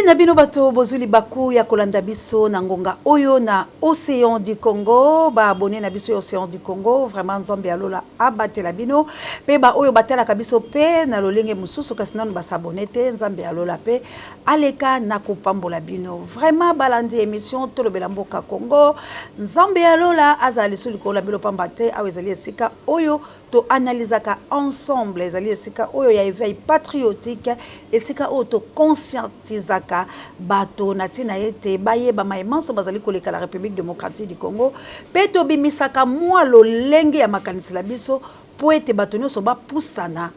na bino bato bozuli baku ya kolanda biso na ngonga oyo na Océan du Congo ba abonné na biso Océan du Congo vraiment nzambe alola abatela bino pe ba oyo batela biso pe na lolenge mususu kasi nanu ba s'abonner te nzambe alola pe aleka na kopambola bino vraiment balandi émission tolobela mboka Congo nzambe alola azali suliko bilo pambate awezali esika oyo to analysaka ensemble ezali esika oyo ya éveil patriotique esika oyo to conscientisaka bato natina yete baye ba maimanso bazali koleka la République démocratique du Congo peto bimisaka mwa lolenge ya makanisi la biso po ete bato nyonso ba pusana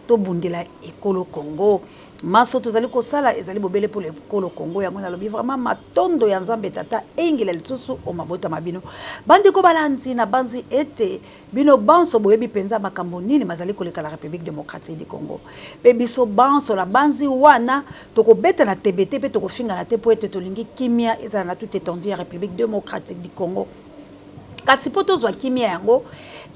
to bundela ekolo Congo maso tozali kosala ezali bobele pour ekolo Congo yango na lobi vraiment matondo ya nzambe tata engela lisusu o mabota mabino bandi ko balanzi na banzi ete bino banso boyebi penza makambo nini mazali koleka la République démocratique du Congo pe biso banso la banzi wana tokobeta na TBT pe tokofinga na te po ete tolingi kimia ezala na toute étendue ya République démocratique du Congo kasi poto zwa kimia yango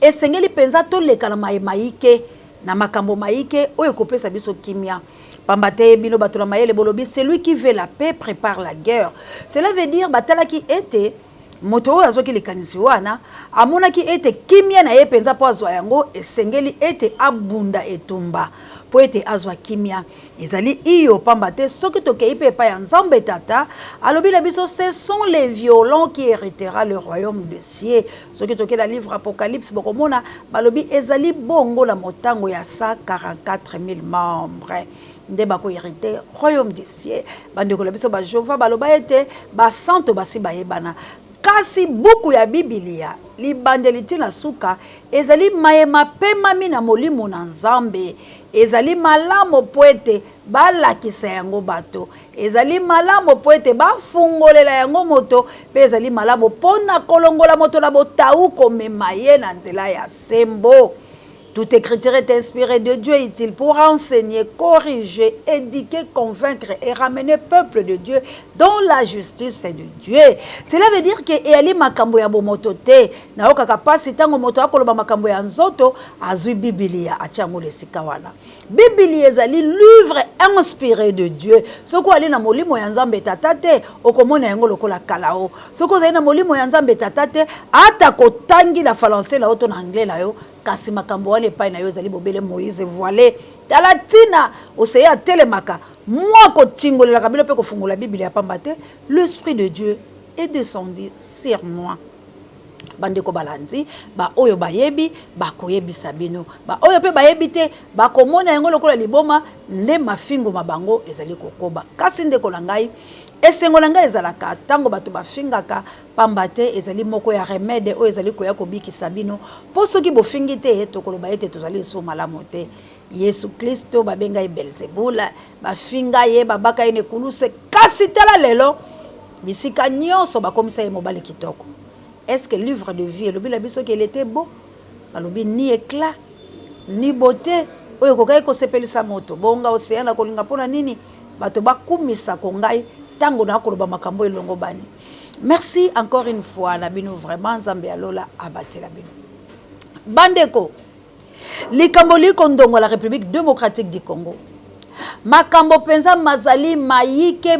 esengeli penza to leka na maike na makambo maike oyo kopesa biso kimia pambate bino batula mayele bolobi celui qui veut la paix prépare la guerre. Cela veut dire batala ki ete moto oyo azwaki likanisi wana amona ki ete kimia na ye penza po azwa yango esengeli ete abunda etumba po ete azwa kimia ezali iyo pambate soki tokei pe pa ya nzambe tata alobi la biso ce sont les violents qui héritera le royaume de cieux soki tokei la livre Apocalypse bokomona balobi ezali bongo la motango ya 144 000 membres nde bako hérité royaume des cieux bandeko la biso ba Jehova baloba ete ba santo basi bayebana kasi buku ya Biblia libandeliti na suka ezali mayema pema mina molimo na nzambe ezali malamo poete balakisa yango bato ezali malamo poete bafungolela yango moto pe ezali malamo pona kolongola moto na botau komema ye na nzela ya sembo. Toute écriture est inspirée de Dieu, utile pour enseigner, corriger, éduquer, convaincre et ramener le peuple de Dieu dans la justice de Dieu. Cela veut dire que Eli makambo ya bomoto te na okaka pasi tango moto akoloba makambo ya nzoto azui Biblia achango lesika wana. Biblia ezali livre inspiré de Dieu. Soko ali na molimo ya nzambe tata te okomona yango lokola kalao. Soko ali na molimo ya nzambe tata te ata kotangi na français na oto na anglais la yo kasi makambo wale pa na yo ezali bobele Moïse voilé talatina oseya telemaka moi ko tingolela kabilo pe ko fungola Biblia pambate l'esprit de Dieu est descendu sur moi bandeko balanzi ba oyo bayebi ba koyebi sabino ba oyo pe bayebi te ba komona yango lokola liboma nde mafingo mabango ezali kokoba kasi ndeko la ngai esengo la ngai ezalaka tango bato bafingaka pambate ezali moko ya remède oyo ezali koya kobiki sabino po soki bofingi te tokoloba ete tozali so malamu te Yesu Kristo babenga Belzebula bafinga ye babaka ene kuluse kasi tala lelo bisika nyonso bakomisa ye mobali kitoko. Est-ce que le livre de vie, le biso qu'il était beau, balobi ni éclat, ni beauté, oyo kokai ko sepelisa moto, bonga oceana kolinga pona nini, bato bakumisa kongai tango na koloba makambo elongo bani. Merci encore une fois na bino vraiment nzambe alola abatela bino. Bandeko, likambo liko ndongo la République démocratique du Congo. Makambo penza mazali maike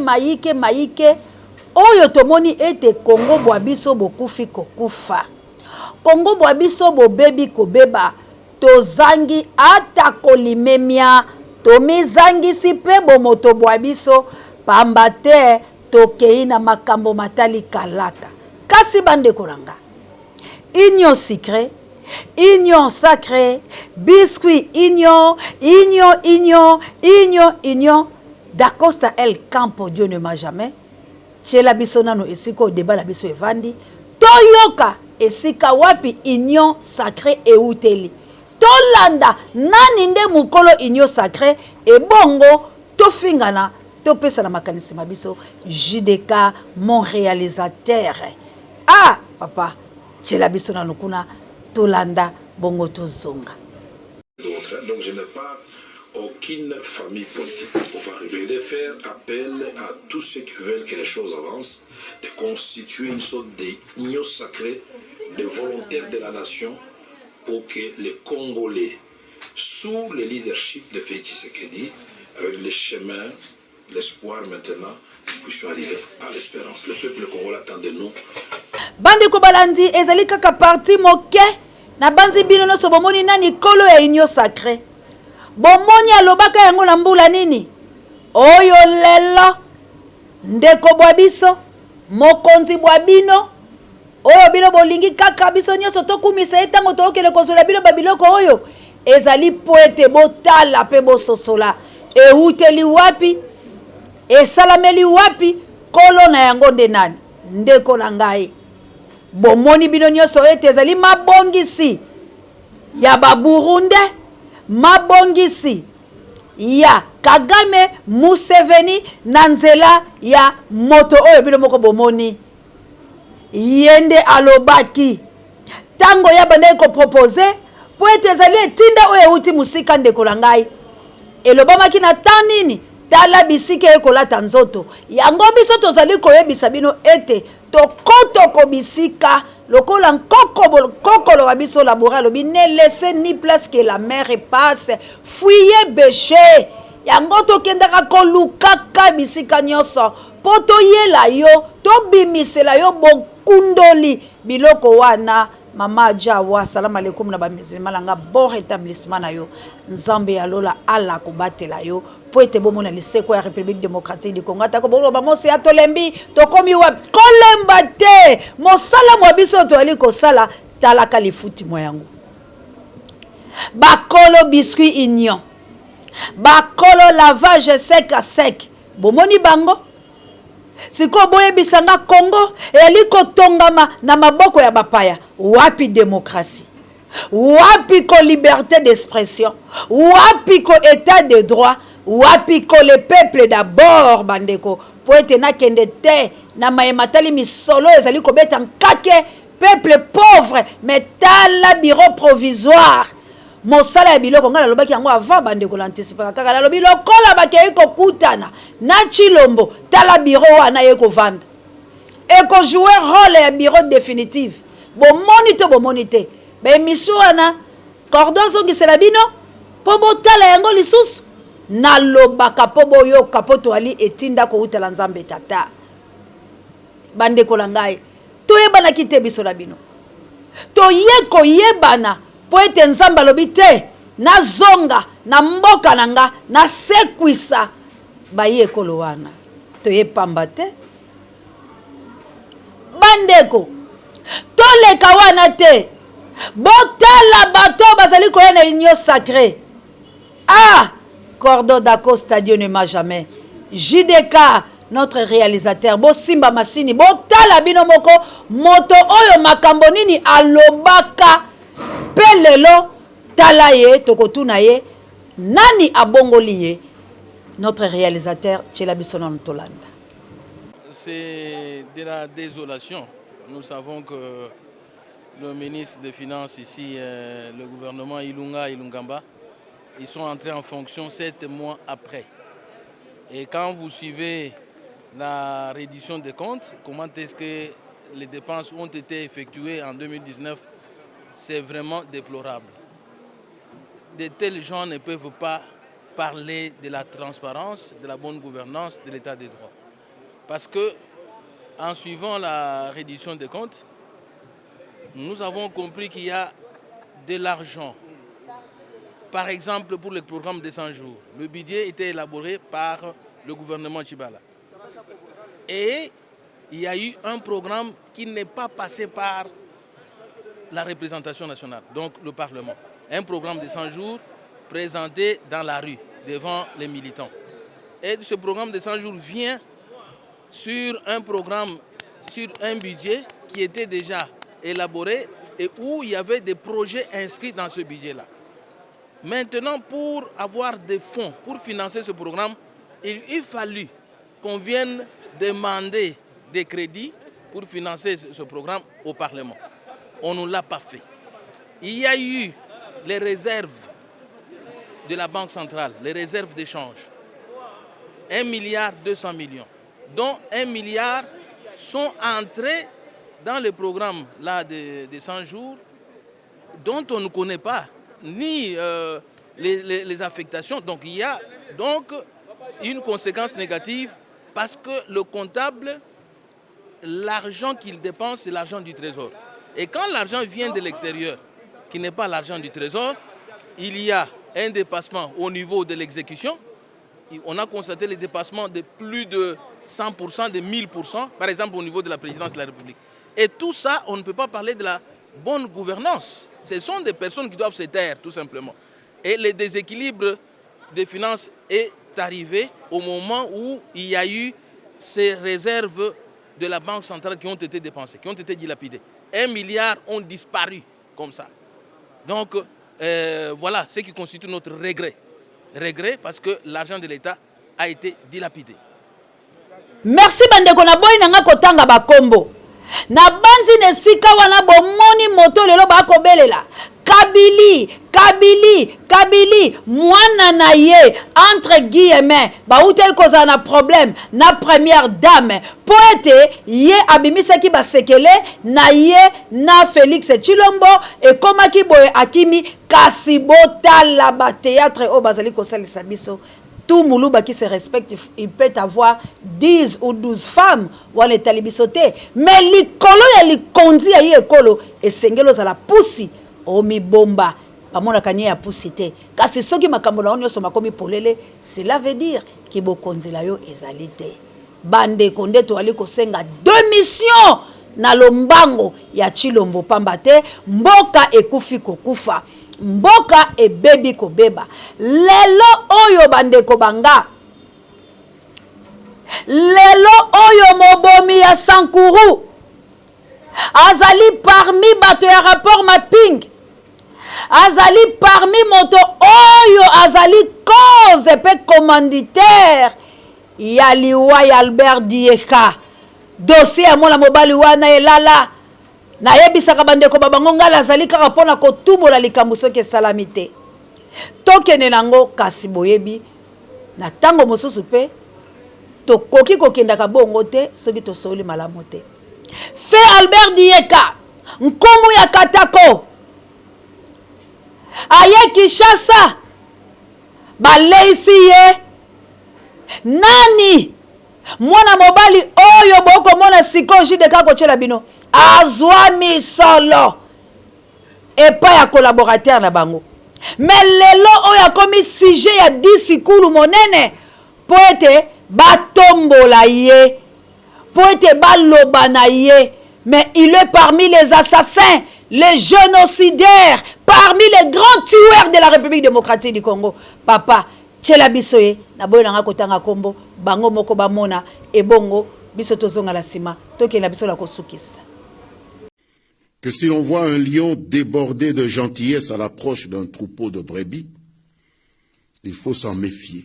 oyo tomoni ete Congo boabiso bokufi kokufa Congo boabiso bobebi kobeba tozangi ata kolimemia tomizangi sipe bomoto boabiso pambate tokei na makambo matali kalaka kasi bande kolanga union secret union sacré biscuit union d'Acosta El Campo Dieu ne m'a jamais chez la bisonano esiko débat la biso evandi toyoka esika wapi union sacrée et uteli tolanda nani nde mukolo union sacrée et bongo tofingana topesa na makanisi mabiso JDK mon réalisateur ah papa chez la bisonano kuna tolanda bongo tozonga donc je n'ai pas aucune famille politique. Je vais faire appel à tous ceux qui veulent que les choses avancent, de constituer une sorte d'union sacrée, de volontaires de la nation, pour que les Congolais, sous le leadership de Félix Tshisekedi, avec les chemins l'espoir maintenant, nous puissions arriver à l'espérance. Le peuple congolais attend de nous. Bande ko balandi ezali kaka parti moke na banzi bino no so bomoni nani kolo ya union sacré. Bomoni alobaka yango na mbula nini? Oyo lelo ndeko bwa biso mokonzi bwa bino oyo bino bolingi kaka biso nyonso tokumisa etango tokele kozola bino babiloko oyo ezali poete botala pe bososola euteli wapi esalameli wapi kolo na yango nde nani ndeko na ngai. Bomoni bino nyonso ete ezali mabongisi ya baburunde, mabongisi ya Kagame Museveni na nzela ya moto oyo bino moko bomoni yende alobaki tango ya banda ko proposer po ete ezali etinda oyo euti musika ndeko na ngai elobamaki na tanini tala bisike ekolata nzoto yango biso tozali koyebisa bino ete tokotoko bisika lokola kokolo wa biso laboral lobi ne laissez ni place que la mer passe fuyez bêcher yango tokendaka kolukaka bisika nyonso po toyela yo tobimisela yo bokundoli biloko wana. Mama Jawa, salam alaikum na ba musulman langa bon rétablissement na yo. Nzambe ya lola ala ko batela yo. Po ete bomo na liseko ya République démocratique du Congo. Ta ko bolo ba mosi atolembi to komi wa kolemba te. Mosala mwa biso to ali ko sala talaka lifuti mo yango. Bakolo biscuit ignon. Bakolo lavage sec à sec. Bomoni bango. Siko boye bisanga Congo eliko tongama na maboko ya bapaya. Wapi démocratie, wapi ko liberté d'expression, wapi ko état de droit, wapi ko le peuple d'abord bandeko. Po ete na kende te na mayematali misolo ezali ko beta nkake peuple pauvre mais tala bureau provisoire. Mosala ya biloko ngala lobaki yango avant bandeko l'anticiper kaka la lobi lokola bakei ko kutana na Chilombo tala bureau wana yeko vanda et ko jouer rôle ya bureau définitif. Bomoni te ba émission wana cordon zongi c'est la bino po botala yango lisusu na lobaka po boyoka po to ali etinda ko utala nzambe tata bandeko la ngai toyebana kite biso la bino toyeko yebana po ete nzamba lobi te na zonga na mboka nanga na sekwisa baye ekolo wana toyepamba te bandeko toleka wana te botala bato bazali koya na union sacrée. Ah, Cordon d'Acosta, Dieu ne m'a jamais. JDK, notre réalisateur, bo simba machine, botala bino moko moto oyo makambo nini alobaka pelelo talaye tokotuna ye nani abongoli ye notre réalisateur Tchela Bisono Ntolanda. C'est de la désolation. Nous savons que le ministre des Finances ici, le gouvernement Ilungamba, ils sont entrés en fonction 7 mois après. Et quand vous suivez la reddition des comptes, comment est-ce que les dépenses ont été effectuées en 2019, c'est vraiment déplorable. De tels gens ne peuvent pas parler de la transparence, de la bonne gouvernance, de l'état des droits. Parce que en suivant la reddition des comptes, nous avons compris qu'il y a de l'argent. Par exemple, pour le programme des 100 jours, le budget était élaboré par le gouvernement Tchibala. Et il y a eu un programme qui n'est pas passé par la représentation nationale, donc le Parlement. Un programme de 100 jours présenté dans la rue, devant les militants. Et ce programme de 100 jours vient sur un programme, sur un budget qui était déjà élaboré et où il y avait des projets inscrits dans ce budget-là. Maintenant, pour avoir des fonds pour financer ce programme, il fallut qu'on vienne demander des crédits pour financer ce programme au Parlement. On ne l'a pas fait. Il y a eu les réserves de la Banque centrale, les réserves d'échange, 1,2 milliard, dont 1 milliard sont entrés dans le programme là, de 100 jours, dont on ne connaît pas ni les affectations. Donc il y a donc une conséquence négative parce que le comptable, l'argent qu'il dépense, c'est l'argent du trésor. Et quand l'argent vient de l'extérieur, qui n'est pas l'argent du trésor, il y a un dépassement au niveau de l'exécution. On a constaté les dépassements de plus de 100%, de 1000%, par exemple au niveau de la présidence de la République. Et tout ça, on ne peut pas parler de la bonne gouvernance. Ce sont des personnes qui doivent se taire, tout simplement. Et le déséquilibre des finances est arrivé au moment où il y a eu ces réserves de la Banque centrale qui ont été dépensées, qui ont été dilapidées. 1 milliard ont disparu comme ça. Donc, voilà ce qui constitue notre regret. Regret parce que l'argent de l'État a été dilapidé. Merci bandeko na boy nanga kotanga bakombo. Na banzi nesika wana bomoni moto lelo bakobelela. Kabili, mwana na ye, entre guillemets, baute koza na problème, na première dame, poete, ye abimisa ki basekele, na ye, na Félix Tshilombo, et koma ki boye akimi, kasi bota la ba théâtre, o bazali kosali sabiso. Tout Moulouba qui se respecte, il peut avoir 10 ou 12 femmes ou les talibisoté. Mais l'ikolo ya likondi ya yekolo, et sengelo za la poussi, omi bomba. Pamona kanye ya pusite. Kasi soki makambo na onyo so makomi polele, cela veut dire ki bokonzi la yo ezalite. Bande konde to ali kosenga 2 missions na lombango ya Tshilombo pambate, mboka ekufi kokufa. Mboka e bebi ko beba. Lelo oyo bandeko banga. Lelo oyo mobomi ya Sankuru. Azali parmi bato ya rapport mapping. Azali parmi moto oyo azali cause pe commanditaire. Yaliwa ya Albert Dieka. Dossier ya mona mobali wana elala. Na yebisaka bandeko babango ngala azali kaka pona kotumola likambo soki salamité. Tokene nango kasi boyebi na tango mosusu pe tokoki kokendaka bongo te soki tosoli malamu te. Fe Albert Dieka nkomu ya Katako aye Kinshasa baleisi ye nani mwana mobali oyo boko mona sikoji de kako chela bino azwa misolo epa ya collaborateur na bango. Mais lelo oyo akomi sujet ya disikulu monene po ete batombola ye, po ete baloba na ye. Mais il est parmi les assassins, les génocidaires, parmi les grands tueurs de la République démocratique du Congo. Papa, tshela biso ye na boyo nanga kotanga kombo bango moko bamona ebongo biso tozonga la sima tokela biso la kosukisa. Que si l'on voit un lion débordé de gentillesse à l'approche d'un troupeau de brebis, il faut s'en méfier,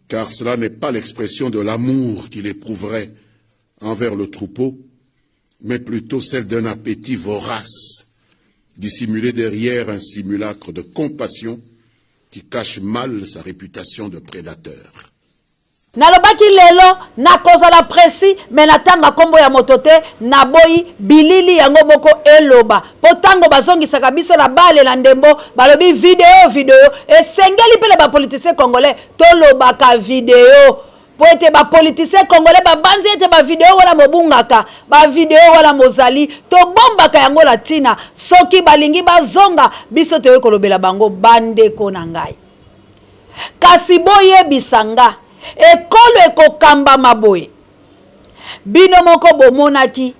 car cela n'est pas l'expression de l'amour qu'il éprouverait envers le troupeau, mais plutôt celle d'un appétit vorace, dissimulé derrière un simulacre de compassion qui cache mal sa réputation de prédateur. Nalobaki lelo na koza la presi menatanga kombo ya motote na boyi bilili yango moko eloba potango bazongisa biso la bale na ndembo balobi video esengeli pele ba politicien congolais tolobaka video po ete ba politicien congolais ba banzi ete ba video wala mobungaka ba video wala mozali to bombaka yango la tina soki balingi bazonga biso toyo kolobela bango bande ko na ngai kasi boye bisanga ekolo ekokamba maboye bino moko bomonaki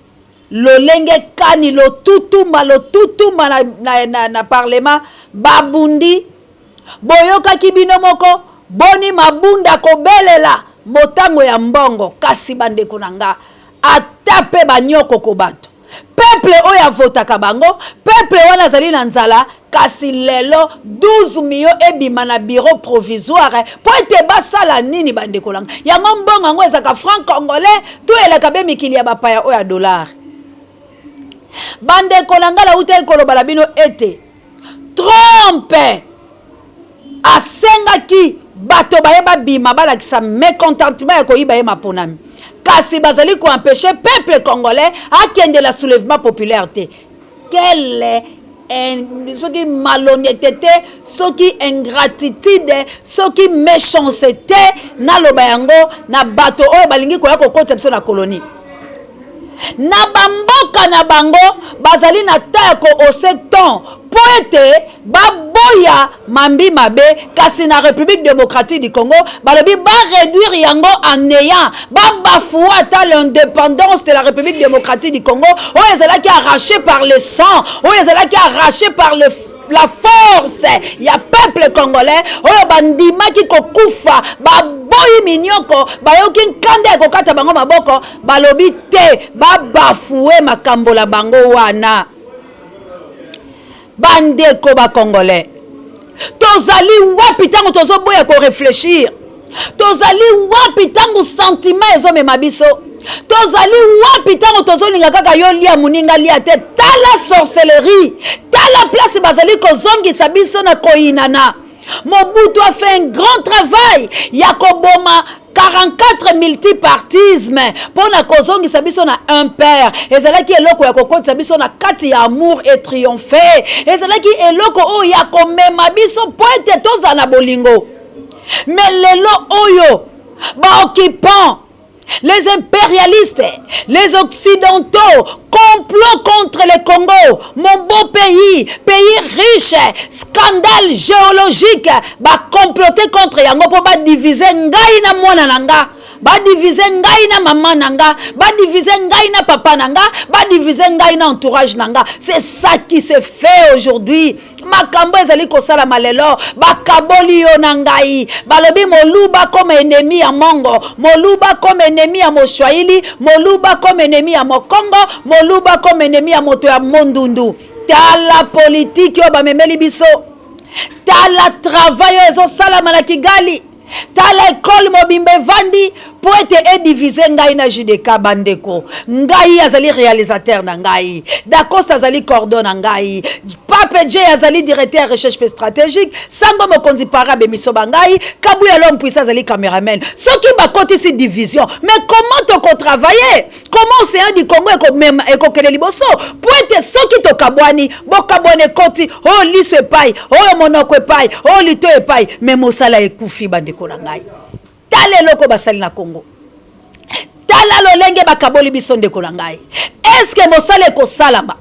lolenge kani lotutumba na parlement babundi boyokaki bino moko boni mabunda kobelela motango ya mbongo kasi bandeko nanga atape banyoko ko bato peuple oyo avotaka bango peuple wana zali na nzala kasi lelo 12 millions ebima na bureau provisoire po ete basala nini bandeko langa yango mbongo yango ezaka franc congolais to elaka be mikili ya bapaya oyo ya dollar bandeko langa la uta ekoloba la bino ete trompe asengaki bato bayeba bima balakisa mécontentement ya koyiba ye maponami kasi bazali ko empêcher peuple congolais akende la soulèvement populaire te. Quelle est soki malhonnêteté, soki ingratitude, soki méchanceté na loba yango na bato oyo balingi koya kokota biso na colonie. Na bamboka na bango bazali na ta ko oseton po ete baboya mambi mabe kasi na République démocratique du Congo balobi ba réduire yango en néant ba bafouer ata l'indépendance de la République démocratique du Congo oyo ezalaki arraché par le sang, oyo ezalaki arraché par la force ya peuple congolais oyo bandimaki kokufa baboyi minyoko bayoki nkanda kokata bango maboko balobi te babafuwe makambo la bango wana. Bandeko ba congolais tozali wapi tango tozoboya ko réfléchir, tozali wapi tango sentiment ezomema biso, tozali wapi tango tozolinga kaka yo lia muninga lia te tala sorcellerie tala place bazali kozongisa biso na koinana. Mobutu a fait un grand travail ya koboma 44 multipartisme pour na kozongisa biso na un père. Ezalaki eloko ya kokotisa biso na kati ya amour et triompher. Ezalaki eloko o ya komema biso po ete toza na bolingo. Mais lelo oyo ba occupant, les impérialistes, les occidentaux, complot contre le Congo, mon beau pays, pays riche, scandale géologique, ba comploter contre yango po ba diviser ngai na mwana nanga, ba diviser ngai na maman nanga, ba diviser ngai na papa nanga, ba diviser ngai na entourage nanga. C'est ça qui se fait aujourd'hui. Makambo ezali kosala malelo bakaboli yo na ngai balobi moluba comme ennemi ya mongo, moluba comme ennemi ya moshwaili, moluba comme ennemi ya mokongo, moluba comme ennemi ya moto ya mondundu. Tala politique yo bamemeli biso, tala travail ezo sala na Kigali, tala école mobimbe vandi po ete diviser ngai na JDK bandeko. Ngai azali réalisateur na ngai, Dacosta azali cordon na ngai, Pape J azali directeur recherche stratégique, Sango Mokonzi Parabe miso bangai, Kabuya l'homme puissant azali caméraman. Ce qui va côté cette division, mais comment to travailler? Comment c'est du Congo et kokele liboso po ete soki to kabwani bo kabone koti o liso epai o monoko epai o lito epai mais mosala ekufi bandeko na ngai. Tala eloko basali na Congo, tala lolenge bakaboli biso ndeko na ngai. Est-ce que mosala ekosalama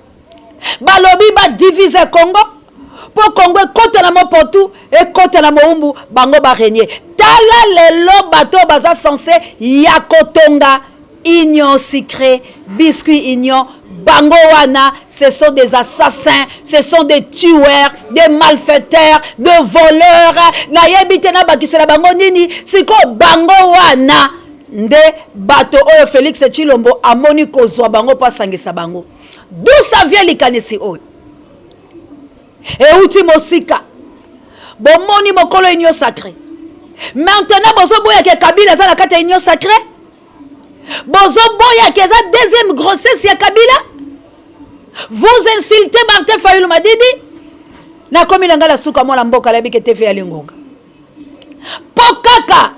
balobi ba diviser Congo po Congo ekota na mopotu ekota na moumbu bango ba régner? Tala lelo bato baza censé ya kotonga union secret biscuit union bango wana, ce sont des assassins, ce sont des tueurs, des malfaiteurs, des voleurs. Na yebite na bakisela bango nini siko bango wana nde bato oyo Félix Tshilombo amoni kozwa bango pa sangisa bango. D'où ça vient likanisi oyo? Euti mosika bomoni mokolo union sacrée. Maintenant bozo boya ke Kabila za na kati union sacrée. Bozo boya ke za deuxième grossesse ya Kabila. Vous insultez Martin Fayulu Madidi na komi na ngala suka mwana mboka la bike TV ya lingonga. Pokaka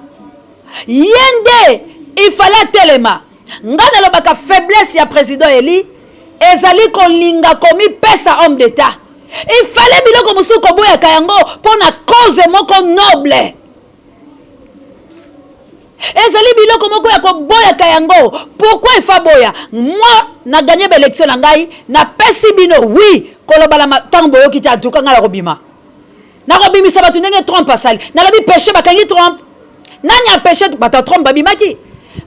yende il fallait telema ngana lo baka faiblesse ya président Eli ezali kolinga komi pesa homme d'état. Il fallait biloko musuko boya kayango pona cause moko noble. Ezali biloko moko ya koboya kayango. Pourquoi il faut boya? Moi na gagné l'élection na ngai na pesi bino oui koloba la tango yo kita tuka ngala robima. Na robimi sa batu ndenge trompe asali. Na lobi péché bakangi trompe. Nani a péché bata trompe babimaki.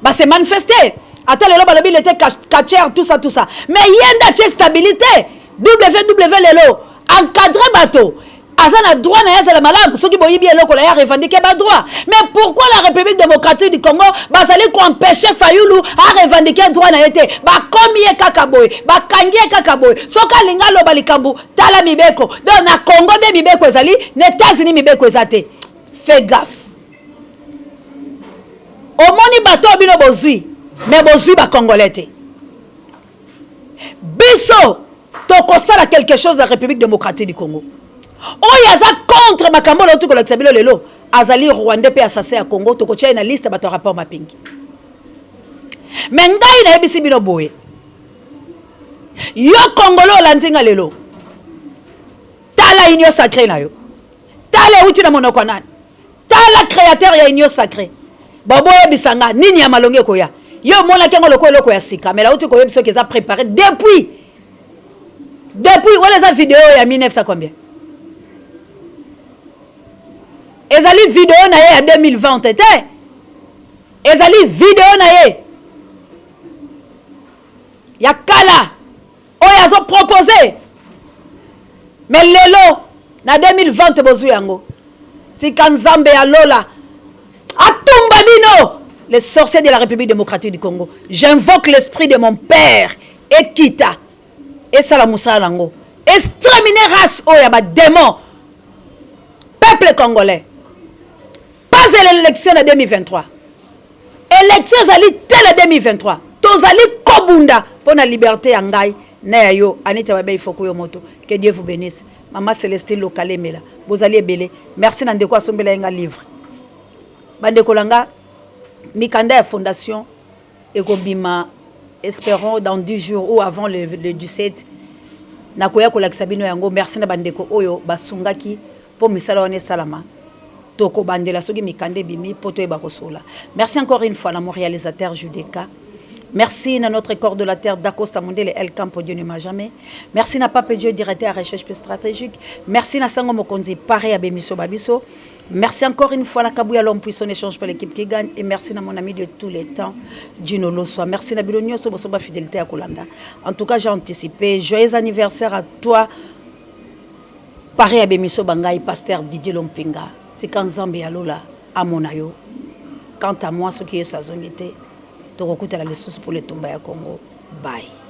Ba se manifester. Ata lelo balobi il était catcheur tout ça. Mais yenda tche stabilité. WW lelo encadrer bateau. Azana droit na yasa la malade ceux qui boyibi eloko la ya revendiquer ba droit. Mais pourquoi la République démocratique du Congo bazali ko empêcher Fayulu à revendiquer droit na été ba komiye kakaboy ba kangie kakaboy soka linga lo balikambu tala mibeko donc na Congo de mibeko ezali na États-Unis mibeko ezate. Fais gaffe. Omoni bato bino bozui mais bozui ba congolais. Biso toko sala quelque chose de la République démocratique du Congo. Oyo aza contre makambo lo tuko lakisa bilo lelo azali Rwanda pe assassin ya Congo toko tia na liste bato rapport mapingi. Mais ngai na ebisi bino boye. Yo Congolo landinga lelo. tala union sacrée na yo tala uti na monoko nani tala créateur ya union sacrée babo yebisanga nini ya malonge koya yo mona kengo loko eloko ya sika mais la uti koyebisa que ça préparé depuis on les a vidéo ya 1900 combien ezali vidéo na ye ya 2020 tete ezali vidéo na ye ya kala oyo azo proposé mais lelo na 2020 bozu yango tika nzambe ya lola atumba bino les sorciers de la République démocratique du Congo. J'invoque l'esprit de mon père Ekita et Salamoussa Lango exterminer race oyo ya ba démon peuple congolais. Pas l'élection de 2023. Élection zali telle 2023. Tozali kobunda pour la liberté ya ngai na yo Anita Babe Ifoko yo moto. Que Dieu vous bénisse. Maman Célestine Lokale Mela. Bozali ebele. Merci na ndeko asombela nga livre. Bande kolanga Mikanda ya fondation ekobima espérons dans 10 jours ou avant le 17 nakoya kolakisa bino yango. Merci na bandeko oyo basungaki pour misala wane salama. Toko bandela soki mikande bimi poto eba kosola. Merci encore une fois à mon réalisateur Judeka. Merci à notre coordonnateur d'Acosta Mondele El Campo Dieu ne m'a jamais. Merci à Pape Dieu directeur à recherche stratégique. Merci à Sango Mokonzi pareil à Bemiso Babiso. Merci encore une fois à Kabouya l'homme puissant échange pour l'équipe qui gagne et merci à mon ami de tous les temps Gino Loswa. Merci à Bilonio Sobosoba fidélité à Kolanda. En tout cas, j'ai anticipé joyeux anniversaire à toi pareil à Bemiso Bangai pasteur Didier Lompinga. C'est quand Zambia Lola à Monayo. Quant à moi ce qui est sa zone était to kokuta la lesusu pour le tomba ya Congo. Bye.